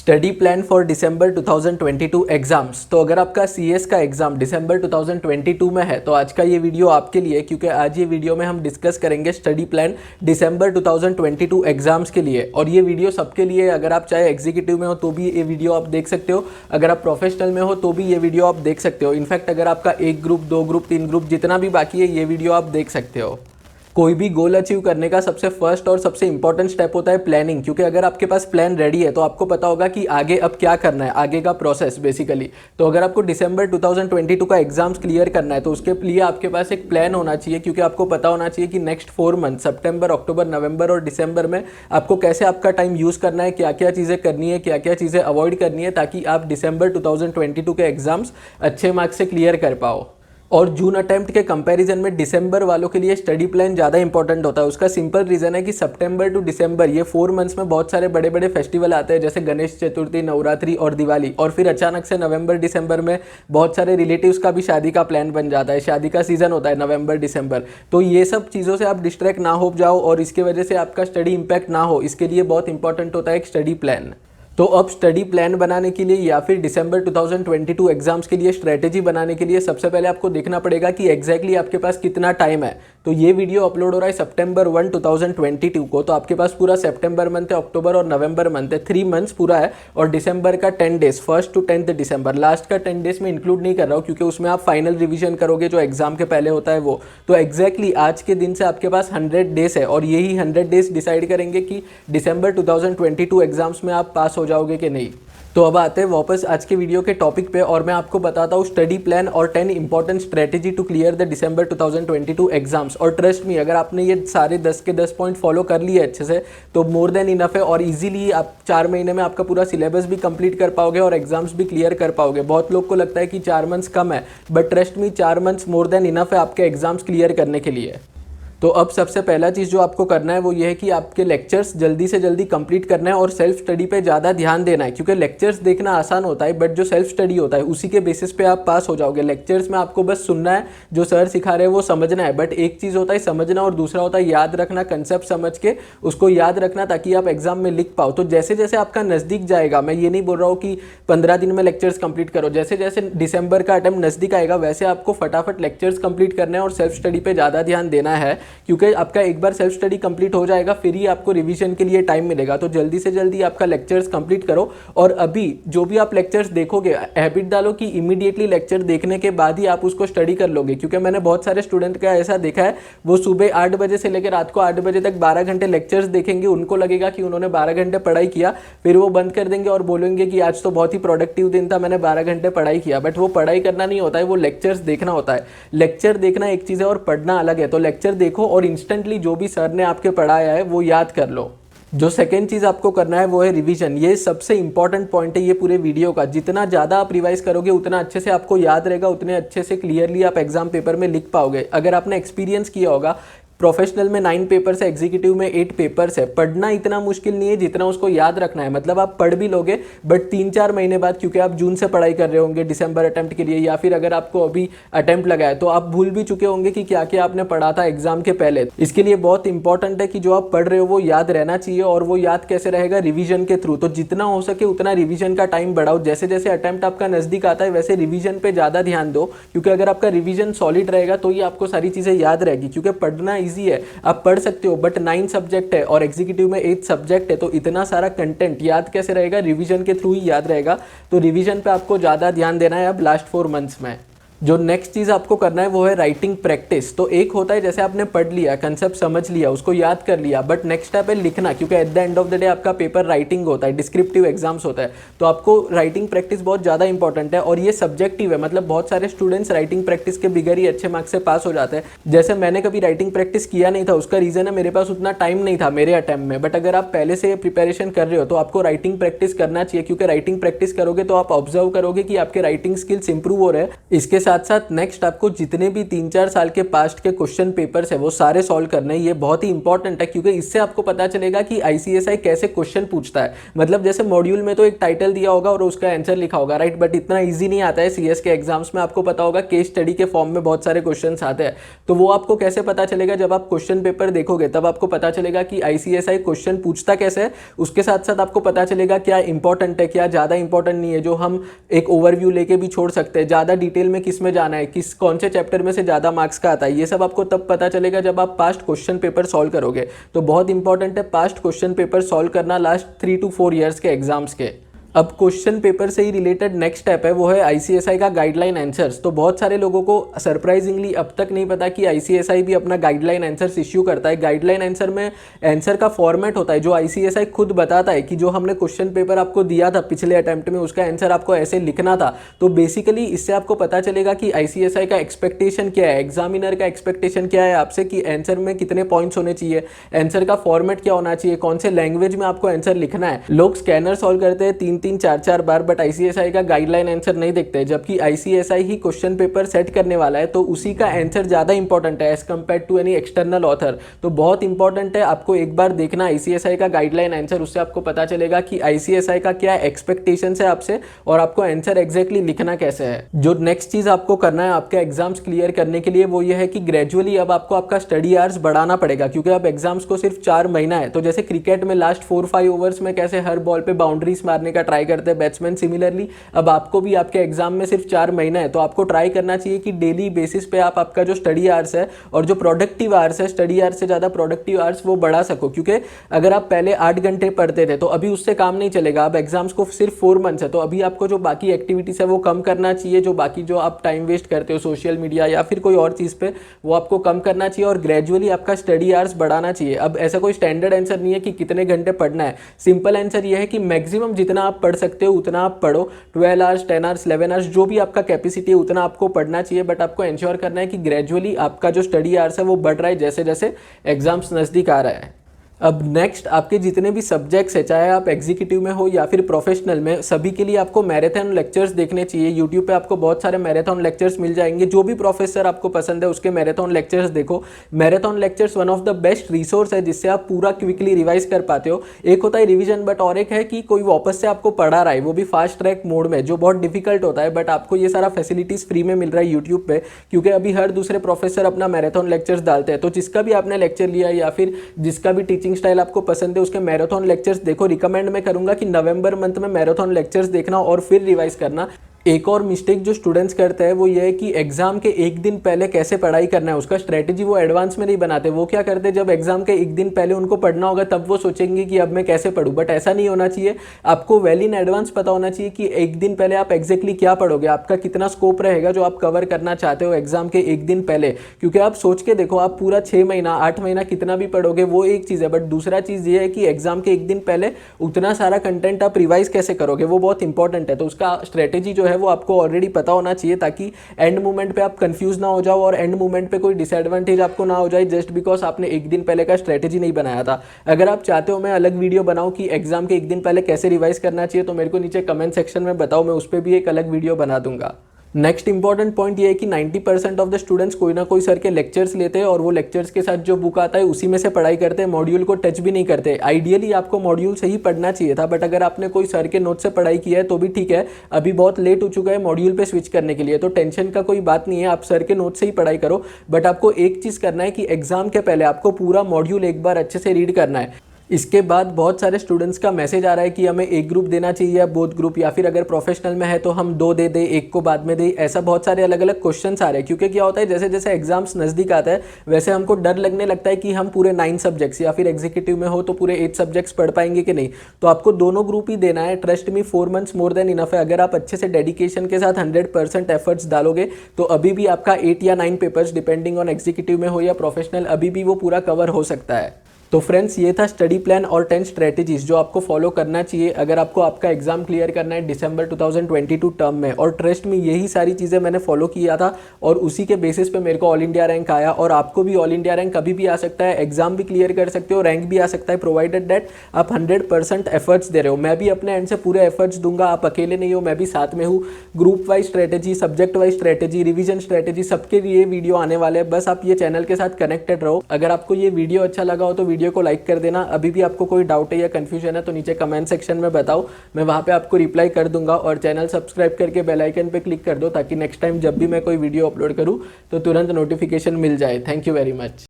Study plan for December 2022 exams. तो अगर आपका सीएस का एग्जाम दिसंबर 2022 में है तो आज का ये वीडियो आपके लिए, क्योंकि आज ये वीडियो में हम डिस्कस करेंगे स्टडी प्लान दिसंबर 2022 एग्जाम्स के लिए। और ये वीडियो सबके लिए, अगर आप चाहे एग्जीक्यूटिव में हो तो भी ये वीडियो आप देख सकते हो, अगर आप प्रोफेशनल में हो तो भी ये वीडियो आप देख सकते हो। इनफैक्ट अगर आपका एक ग्रुप, दो ग्रुप, तीन ग्रुप जितना भी बाकी है, ये वीडियो आप देख सकते हो। कोई भी गोल अचीव करने का सबसे फर्स्ट और सबसे इंपॉर्टेंट स्टेप होता है प्लानिंग, क्योंकि अगर आपके पास प्लान रेडी है तो आपको पता होगा कि आगे अब क्या करना है, आगे का प्रोसेस बेसिकली। तो अगर आपको दिसंबर 2022 का एग्जाम्स क्लियर करना है तो उसके लिए आपके पास एक प्लान होना चाहिए, क्योंकि आपको पता होना चाहिए कि नेक्स्ट 4 मंथ सितंबर, अक्टूबर, नवंबर और दिसंबर में आपको कैसे आपका टाइम यूज़ करना है, क्या क्या चीज़ें करनी है, क्या क्या चीज़ें अवॉइड करनी है, ताकि आप दिसंबर 2022 के एग्जाम्स अच्छे मार्क्स से क्लियर कर पाओ। और जून अटेम्प्ट के कंपैरिजन में दिसंबर वालों के लिए स्टडी प्लान ज़्यादा इंपॉर्टेंट होता है। उसका सिंपल रीज़न है कि सितंबर टू दिसंबर ये 4 मंथ्स में बहुत सारे बड़े बड़े फेस्टिवल आते हैं, जैसे गणेश चतुर्थी, नवरात्रि और दिवाली। और फिर अचानक से नवंबर दिसंबर में बहुत सारे रिलेटिव्स का भी शादी का प्लान बन जाता है, शादी का सीज़न होता है नवंबर दिसंबर। तो ये सब चीज़ों से आप डिस्ट्रैक्ट ना हो जाओ और इसके वजह से आपका स्टडी इम्पैक्ट ना हो, इसके लिए बहुत इंपॉर्टेंट होता है एक स्टडी प्लान। तो अब स्टडी प्लान बनाने के लिए या फिर दिसंबर 2022 एग्जाम्स के लिए स्ट्रेटेजी बनाने के लिए सबसे पहले आपको देखना पड़ेगा कि एग्जैक्टली आपके पास कितना टाइम है। तो ये वीडियो अपलोड हो रहा है सितंबर 1, 2022 को, तो आपके पास पूरा सितंबर मंथ है, अक्टूबर और नवंबर मंथ है, 3 मंथ्स पूरा है। और दिसंबर का 10 डेज, 1 to 10 दिसंबर, लास्ट का 10 डेज में इंक्लूड नहीं कर रहा हूँ क्योंकि उसमें आप फाइनल रिविजन करोगे जो एग्जाम के पहले होता है वो। तो एग्जैक्टली आज के दिन से आपके पास 100 डेज है और यही 100 डेज डिसाइड करेंगे कि दिसंबर 2022 एग्जाम्स में आप पास हो जाओगे कि नहीं। तो अब आते हैं वापस आज के वीडियो के टॉपिक पे और मैं आपको बताता हूँ स्टडी प्लान और 10 important strategy to clear the December 2022 exams. और ट्रस्ट मी, अगर आपने ये सारे 10 के 10 पॉइंट फॉलो कर लिए अच्छे से तो मोर देन इनफ है और इजीली आप 4 महीने में आपका पूरा सिलेबस भी कंप्लीट कर पाओगे और एग्जाम्स भी क्लियर कर पाओगे। बहुत लोग को लगता है कि 4 मंथ्स कम है, but trust me 4 months more than enough है आपके एग्जाम्स क्लियर करने के लिए। तो अब सबसे पहला चीज़ जो आपको करना है वो ये है कि आपके लेक्चर्स जल्दी से जल्दी कंप्लीट करना है और सेल्फ स्टडी पे ज़्यादा ध्यान देना है, क्योंकि लेक्चर्स देखना आसान होता है बट जो सेल्फ स्टडी होता है उसी के बेसिस पे आप पास हो जाओगे। लेक्चर्स में आपको बस सुनना है, जो सर सिखा रहे हैं वो समझना है, बट एक चीज़ होता है समझना और दूसरा होता है याद रखना, कंसेप्ट समझ के उसको याद रखना ताकि आप एग्जाम में लिख पाओ। तो जैसे जैसे आपका नज़दीक जाएगा, मैं ये नहीं बोल रहा हूँ कि 15 दिन में लेक्चर्स कंप्लीट करो, जैसे जैसे दिसंबर का अटेम्प्ट नज़दीक आएगा वैसे आपको फटाफट लेक्चर्स कंप्लीट करने हैं और सेल्फ स्टडी पे ज़्यादा ध्यान देना है, क्योंकि आपका एक बार सेल्फ स्टडी कंप्लीट हो जाएगा फिर ही आपको रिवीजन के लिए टाइम मिलेगा। तो जल्दी से जल्दी आपका लेक्चर्स कंप्लीट करो। और अभी जो भी आप लेक्चर्स देखोगे हैबिट डालो कि इमीडिएटली लेक्चर देखने के बाद ही आप उसको स्टडी कर लोगे, क्योंकि मैंने बहुत सारे स्टूडेंट का ऐसा देखा है, वो सुबह 8 बजे से लेकर रात को 8 बजे तक 12 घंटे लेक्चर्स देखेंगे, उनको लगेगा कि उन्होंने 12 घंटे पढ़ाई किया, फिर वो बंद कर देंगे और बोलेंगे कि आज तो बहुत ही प्रोडक्टिव दिन था, मैंने 12 घंटे पढ़ाई किया। बट वो पढ़ाई करना नहीं होता है, वो लेक्चर्स देखना होता है। लेक्चर देखना एक चीज़ है और पढ़ना अलग है। तो लेक्चर देखो और इंस्टेंटली जो भी सर ने आपके पढ़ाया है वो याद कर लो। जो सेकेंड चीज़ आपको करना है वो है रिवीजन। ये सबसे इंपॉर्टेंट पॉइंट है ये पूरे वीडियो का। जितना ज़्यादा आप रिवाइज करोगे उतना अच्छे से आपको याद रहेगा, उतने अच्छे से क्लियरली आप एग्जाम पेपर में लिख पाओगे। अगर आपने एक्सपीरियंस किया होगा, प्रोफेशनल में 9 पेपर्स है, एग्जीक्यूटिव में 8 पेपर्स है, पढ़ना इतना मुश्किल नहीं है जितना उसको याद रखना है। मतलब आप पढ़ भी लोगे बट 3-4 महीने बाद, क्योंकि आप जून से पढ़ाई कर रहे होंगे दिसंबर अटेम्प्ट के लिए, या फिर अगर आपको अभी अटेम्प्ट लगा है तो आप भूल भी चुके होंगे कि क्या क्या आपने पढ़ा था एग्जाम के पहले। इसके लिए बहुत इंपॉर्टेंट है कि जो आप पढ़ रहे हो वो याद रहना चाहिए। और वो याद कैसे रहेगा? रिवीजन के थ्रू। तो जितना हो सके उतना रिवीजन का टाइम बढ़ाओ। जैसे जैसे अटेम्प्ट आपका नज़दीक आता है वैसे रिवीजन पे ज़्यादा ध्यान दो, क्योंकि अगर आपका रिवीजन सॉलिड रहेगा तो ही आपको सारी चीज़ें याद रहेगी। क्योंकि पढ़ना ईजी है, आप पढ़ सकते हो, बट 9 सब्जेक्ट है और एग्जीक्यूटिव में 8 सब्जेक्ट है, तो इतना सारा कंटेंट याद कैसे रहेगा? रिवीजन के थ्रू ही याद रहेगा। तो रिवीजन पे आपको ज़्यादा ध्यान देना है अब लास्ट 4 मंथ्स में। जो नेक्स्ट चीज़ आपको करना है वो है राइटिंग प्रैक्टिस। तो एक होता है जैसे आपने पढ़ लिया, कंसेप्ट समझ लिया, उसको याद कर लिया, बट नेक्स्ट स्टेप है लिखना, क्योंकि at the end of the day आपका पेपर राइटिंग होता है, डिस्क्रिप्टिव एग्जाम्स होता है। तो आपको राइटिंग प्रैक्टिस बहुत ज़्यादा इंपॉर्टेंट है और ये सब्जेक्टिव है। मतलब बहुत सारे स्टूडेंट्स राइटिंग प्रैक्टिस के बिगैर ही अच्छे मार्क्स से पास हो जाते हैं। जैसे मैंने कभी राइटिंग प्रैक्टिस किया नहीं था, उसका रीज़न है मेरे पास उतना टाइम नहीं था मेरे अटेम्प्ट में। बट अगर आप पहले से प्रिपरेशन कर रहे हो तो आपको राइटिंग प्रैक्टिस करना चाहिए, क्योंकि राइटिंग प्रैक्टिस करोगे तो आप ऑब्जर्व करोगे कि आपके राइटिंग स्किल्स इंप्रूव हो रहे हैं। इसके साथ साथ नेक्स्ट आपको जितने भी 3-4 साल के पास्ट के क्वेश्चन पेपर्स है वो सारे सॉल्व करने हैं। ये बहुत ही इंपॉर्टेंट है क्योंकि इससे आपको पता चलेगा कि आईसीएसआई कैसे क्वेश्चन पूछता है। मतलब जैसे मॉड्यूल में तो एक टाइटल दिया होगा और उसका आंसर लिखा होगा, राइट, बट इतना ईजी नहीं आता है सीएस के एग्जाम्स में। आपको पता होगा केस स्टडी के फॉर्म में बहुत सारे क्वेश्चन आते हैं, तो वो आपको कैसे पता चलेगा? जब आप क्वेश्चन पेपर देखोगे तब आपको पता चलेगा कि आईसीएसआई क्वेश्चन पूछता कैसे है। उसके साथ साथ आपको पता चलेगा क्या इंपॉर्टेंट है, क्या ज़्यादा इंपॉर्टेंट नहीं है, जो हम एक ओवरव्यू लेके भी छोड़ सकते हैं, ज़्यादा डिटेल में किस में जाना है, किस कौन से चैप्टर में से ज़्यादा मार्क्स का आता है। ये सब आपको तब पता चलेगा जब आप पास्ट क्वेश्चन पेपर सॉल्व करोगे। तो बहुत इंपॉर्टेंट है पास्ट क्वेश्चन पेपर सॉल्व करना लास्ट 3 to 4 ईयर्स के एग्जाम्स के। अब क्वेश्चन पेपर से ही रिलेटेड नेक्स्ट स्टेप है, वो है आईसीएसआई का गाइडलाइन आंसर्स। तो बहुत सारे लोगों को सरप्राइजिंगली अब तक नहीं पता कि आईसीएसआई भी अपना गाइडलाइन आंसर्स इश्यू करता है। गाइडलाइन आंसर में आंसर का फॉर्मेट होता है जो आईसीएसआई खुद बताता है कि जो हमने क्वेश्चन पेपर आपको दिया था पिछले अटेम्प्ट में उसका आंसर आपको ऐसे लिखना था। तो बेसिकली इससे आपको पता चलेगा कि आईसीएसआई का एक्सपेक्टेशन क्या है, एग्जामिनर का एक्सपेक्टेशन क्या है आपसे, कि आंसर में कितने पॉइंट्स होने चाहिए, आंसर का फॉर्मेट क्या होना चाहिए, कौन से लैंग्वेज में आपको आंसर लिखना है। लोग स्कैनर सॉल्व करते हैं 3-3 4-4 बार, बट आईसीएसआई का गाइडलाइन आंसर नहीं देखते, जबकि आईसीएसआई ही क्वेश्चन पेपर सेट करने वाला है। तो उसी का आंसर ज्यादा इंपॉर्टेंट है as compare to any external author. तो बहुत इंपॉर्टेंट है आपको एक बार देखना आईसीएसआई का गाइडलाइन आंसर, उससे आपको पता चलेगा कि आईसीएसआई का क्या एक्सपेक्टेशन है आपसे और आपको आंसर एग्जैक्टली लिखना कैसे है। जो नेक्स्ट चीज आपको करना है आपके एग्जाम्स क्लियर करने के लिए वो ये है कि ग्रेजुअली अब आपको आपका स्टडी आवर्स बढ़ाना पड़ेगा, क्योंकि अब एग्जाम्स को सिर्फ 4 महीना है। तो जैसे क्रिकेट में लास्ट 4-5 ओवर्स में कैसे हर बॉल पे बाउंड्रीज मारने का ट्राई करते हैं बैट्समैन, सिमिलरली अब आपको भी आपके एग्जाम में सिर्फ 4 महीना है। तो आपको ट्राई करना चाहिए कि डेली बेसिस पे आप आपका जो स्टडी आवर्स है और जो प्रोडक्टिव आवर्स है, स्टडी आवर्स से ज़्यादा प्रोडक्टिव आवर्स वो बढ़ा सको। क्योंकि अगर आप पहले 8 घंटे पढ़ते थे तो अभी उससे काम नहीं चलेगा। अब एग्जाम्स को सिर्फ 4 मंथ्स है, तो अभी आपको जो बाकी एक्टिविटीज़ है वो कम करना चाहिए। जो बाकी जो आप टाइम वेस्ट करते हो सोशल मीडिया या फिर कोई और चीज़ पे, वो आपको कम करना चाहिए और ग्रेजुअली आपका स्टडी आवर्स बढ़ाना चाहिए। अब ऐसा कोई स्टैंडर्ड आंसर नहीं है कि कितने घंटे पढ़ना है। सिंपल आंसर ये है कि मैक्सिमम जितना आप पढ़ सकते हो उतना आप पढ़ो। 12 आवर्स, 10 आवर्स, 11 आवर्स, जो भी आपका कैपेसिटी है उतना आपको पढ़ना चाहिए। बट आपको इंश्योर करना है कि ग्रेजुअली आपका जो स्टडी आवर्स है वो बढ़ रहा है जैसे जैसे एग्जाम्स नज़दीक आ रहा है। अब नेक्स्ट आपके जितने भी सब्जेक्ट्स है, चाहे आप एग्जीक्यूटिव में हो या फिर प्रोफेशनल में, सभी के लिए आपको मैराथन लेक्चर्स देखने चाहिए। यूट्यूब पे आपको बहुत सारे मैराथन लेक्चर्स मिल जाएंगे। जो भी प्रोफेसर आपको पसंद है उसके मैराथन लेक्चर्स देखो। Marathon lectures one of the best resource है जिससे आप पूरा क्विकली रिवाइज कर पाते हो। एक होता है रिविजन, बट और एक है कि कोई वापस से आपको पढ़ा रहा है, वो भी फास्ट ट्रैक मोड में, जो बहुत डिफिकल्ट होता है। बट आपको ये सारा फैसिलिटीज फ्री में मिल रहा है यूट्यूब पे, क्योंकि अभी हर दूसरे प्रोफेसर अपना मैराथन लेक्चर्स डालते हैं। तो जिसका भी आपने लेक्चर लिया या फिर जिसका भी टीचिंग स्टाइल आपको पसंद है उसके मैराथन लेक्चर्स देखो। रिकमेंड मैं करूंगा कि नवंबर मंथ में मैराथन लेक्चर्स देखना और फिर रिवाइज करना। एक और मिस्टेक जो स्टूडेंट्स करते हैं वो ये है कि एग्जाम के एक दिन पहले कैसे पढ़ाई करना है उसका स्ट्रेटेजी वो एडवांस में नहीं बनाते। वो क्या करते हैं, जब एग्जाम के एक दिन पहले उनको पढ़ना होगा तब वो सोचेंगे कि अब मैं कैसे पढ़ूं। बट ऐसा नहीं होना चाहिए। आपको वेल इन एडवांस पता होना चाहिए कि एक दिन पहले आप एग्जैक्टली क्या पढ़ोगे, आपका कितना स्कोप रहेगा जो आप कवर करना चाहते हो एग्जाम के एक दिन पहले। क्योंकि आप सोच के देखो, आप पूरा 6 महीना 8 महीना कितना भी पढ़ोगे वो एक चीज़ है, बट दूसरा चीज़ ये है कि एग्जाम के एक दिन पहले उतना सारा कंटेंट आप रिवाइज कैसे करोगे, वो बहुत इंपॉर्टेंट है। तो उसका स्ट्रेटेजी जो है वो आपको ऑलरेडी पता होना चाहिए, ताकि एंड मोमेंट पे आप कंफ्यूज ना हो जाओ और एंड मोमेंट पे कोई डिसएडवांटेज आपको ना हो जाए जस्ट बिकॉज आपने एक दिन पहले का स्ट्रेटेजी नहीं बनाया था। अगर आप चाहते हो मैं अलग वीडियो बनाऊं कि एग्जाम के एक दिन पहले कैसे रिवाइज करना चाहिए, तो मेरे को नीचे कमेंट सेक्शन में बताओ, मैं उस पर भी एक अलग वीडियो बना दूंगा। नेक्स्ट इंपॉर्टेंट पॉइंट ये है कि 90% ऑफ द स्टूडेंट्स कोई ना कोई सर के लेक्चर्स लेते हैं और वो लेक्चर्स के साथ जो बुक आता है उसी में से पढ़ाई करते हैं, मॉड्यूल को टच भी नहीं करते। आइडियली आपको मॉड्यूल से ही पढ़ना चाहिए था, बट अगर आपने कोई सर के नोट से पढ़ाई किया है तो भी ठीक है, अभी बहुत लेट हो चुका है मॉड्यूल पे स्विच करने के लिए। तो टेंशन का कोई बात नहीं है, आप सर के नोट से ही पढ़ाई करो। बट आपको एक चीज़ करना है कि एग्जाम के पहले आपको पूरा मॉड्यूल एक बार अच्छे से रीड करना है। इसके बाद बहुत सारे स्टूडेंट्स का मैसेज आ रहा है कि हमें एक ग्रुप देना चाहिए या बोथ ग्रुप, या फिर अगर प्रोफेशनल में है तो हम 2 दे दें, एक को बाद में दें। ऐसा बहुत सारे अलग अलग क्वेश्चंस आ रहे हैं, क्योंकि क्या होता है जैसे जैसे एग्जाम्स नज़दीक आता है वैसे हमको डर लगने लगता है कि हम पूरे 9 सब्जेक्ट्स या फिर एग्जीक्यूटिव में हो तो पूरे 8 सब्जेक्ट्स पढ़ पाएंगे कि नहीं। तो आपको दोनों ग्रुप ही देना है। Trust me, 4 months more than enough है। अगर आप अच्छे से डेडिकेशन के साथ 100% एफर्ट्स डालोगे तो अभी भी आपका 8 या 9 पेपर्स डिपेंडिंग ऑन एग्जीक्यूटिव में हो या प्रोफेशनल, अभी भी वो पूरा कवर हो सकता है। तो फ्रेंड्स ये था स्टडी प्लान और 10 स्ट्रेटेजीज जो आपको फॉलो करना चाहिए अगर आपको आपका एग्जाम क्लियर करना है दिसंबर 2022 टर्म में। और ट्रस्ट में यही सारी चीज़ें मैंने फॉलो किया था और उसी के बेसिस पे मेरे को ऑल इंडिया रैंक आया, और आपको भी ऑल इंडिया रैंक कभी भी आ सकता है, एग्जाम भी क्लियर कर सकते हो, रैंक भी आ सकता है, प्रोवाइडेड दैट आप 100% एफर्ट्स दे रहे हो। मैं भी अपने एंड से पूरे एफर्ट्स दूंगा, आप अकेले नहीं हो, मैं भी साथ में हूँ। Group wise strategy, subject wise strategy, revision strategy, सबके लिए वीडियो आने वाले हैं। बस आप ये चैनल के साथ कनेक्टेड रहो। अगर आपको ये वीडियो अच्छा लगा हो तो वीडियो को लाइक कर देना। अभी भी आपको कोई डाउट है या कंफ्यूजन है तो नीचे कमेंट सेक्शन में बताओ, मैं वहां पे आपको रिप्लाई कर दूंगा। और चैनल सब्सक्राइब करके बेल आइकन पे क्लिक कर दो ताकि नेक्स्ट टाइम जब भी मैं कोई वीडियो अपलोड करूं तो तुरंत नोटिफिकेशन मिल जाए। Thank you very much.